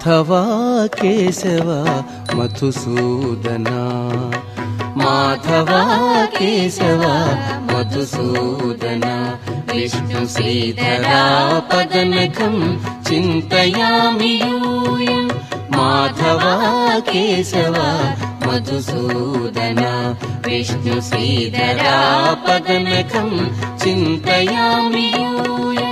మాధవ కేశవ మధుసూదన మాధవ కేశవ మధుసూదన విష్ణు శ్రీధరా పదనఖం చింతయామి యూయం మాధవ కేశవ మధుసూదన విష్ణు శ్రీధరా పదనఖం చింతయామి యూయం.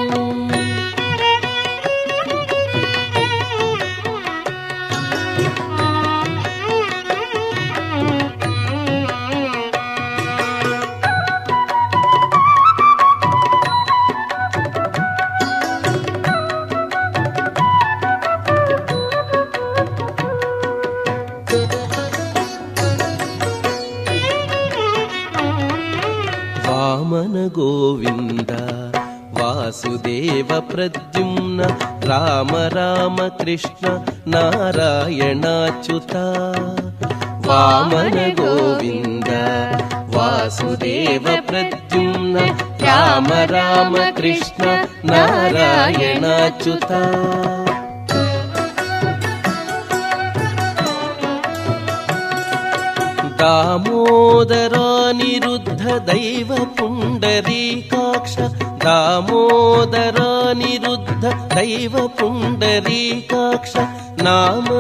వామన గోవింద వాసుదేవ ప్రద్యుమ్న రామ రామ కృష్ణ నారాయణాచ్యుత వామన గోవింద వాసుదేవ ప్రద్యుమ్న రామ రామ కృష్ణ నారాయణాచ్యుత దామోదరానిరుద్ధ దైవ పుండరీకాక్ష దామోదరానిరుద్ధ దైవ పుండరీకాక్ష నామత్రయాధీశ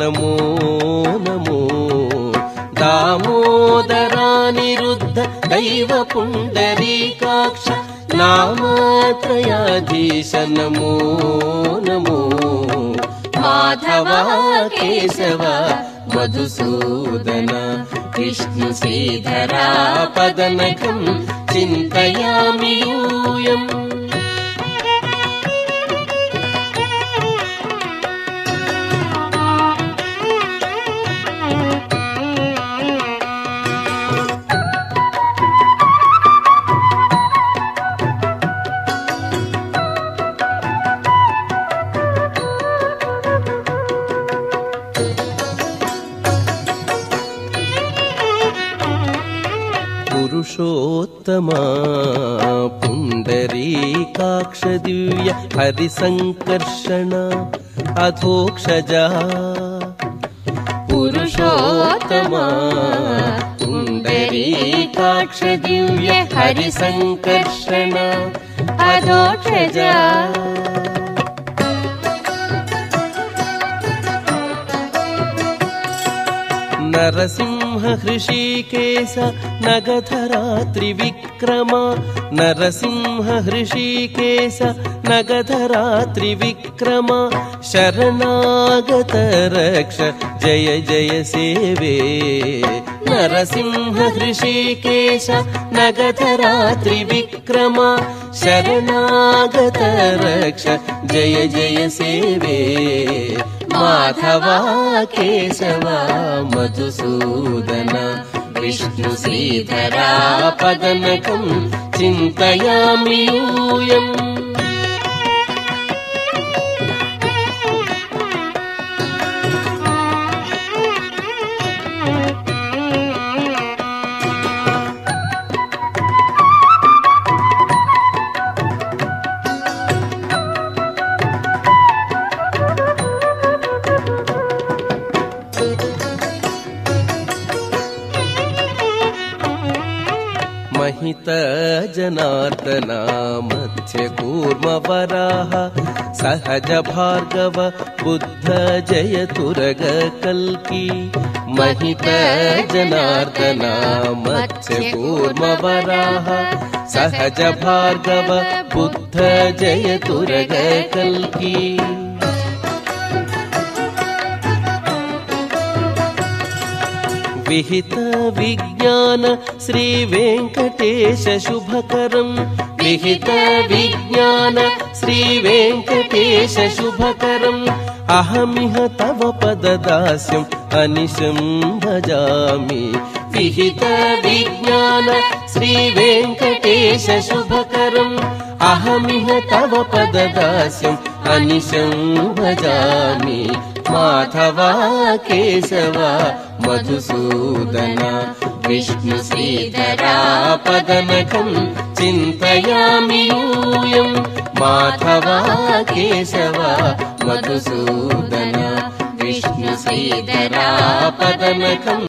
నమో నమో దామోదరానిరుద్ధ దైవ పుండరీకాక్ష నామత్రయాధీశ నమో నమో మాధవ కేశవ మధుసూదన విష్ణు శ్రీధరా పదనఖం చింతయామి యూయం. పురుషోత్తమా పుండరీకాక్ష దివ్య హరిసంకర్షణ అధోక్షజా పురుషోత్తమా పుండరీకాక్ష దివ్య హరిసంకర్షణ అధోక్షజా నరసింహ హృషీకేశ నగధరా త్రివిక్రమ నరసింహ హృషీకేశ నగధరా త్రివిక్రమ శరణాగత రక్ష జయ జయ సేవే నరసింహ హృషీకేశ నగధరా త్రివిక్రమ శరణాగత రక్ష జయ జయ సేవే మాధవ కేశవ మధుసూదన విష్ణు శ్రీధరా పదనఖం చింతయామి యూయం. महित जनार्दन मध्य कूर्म वराह सहज भार्गव बुद्ध जय तुरग कल्की महित जनार्दन मध्य कूर्म वराह सहज भार्गव बुद्ध जय तुरग कल्की विहित विज्ञान श्री वेंकटेश शुभकरं विहित विज्ञान श्री वेंकटेश शुभकरं अहमिह तव पददास्यम् अनिशं भजामि विहित विज्ञान श्री वेंकटेश शुभकरं अहमिह तव पददास्यम् अनिशं भजामि माधव केशव मधुसूदन विष्णुश्रीधरापदनखम् चिन्तयामि यूयम् माधवा केशव मधुसूदन विष्णुश्रीधरापदनखम्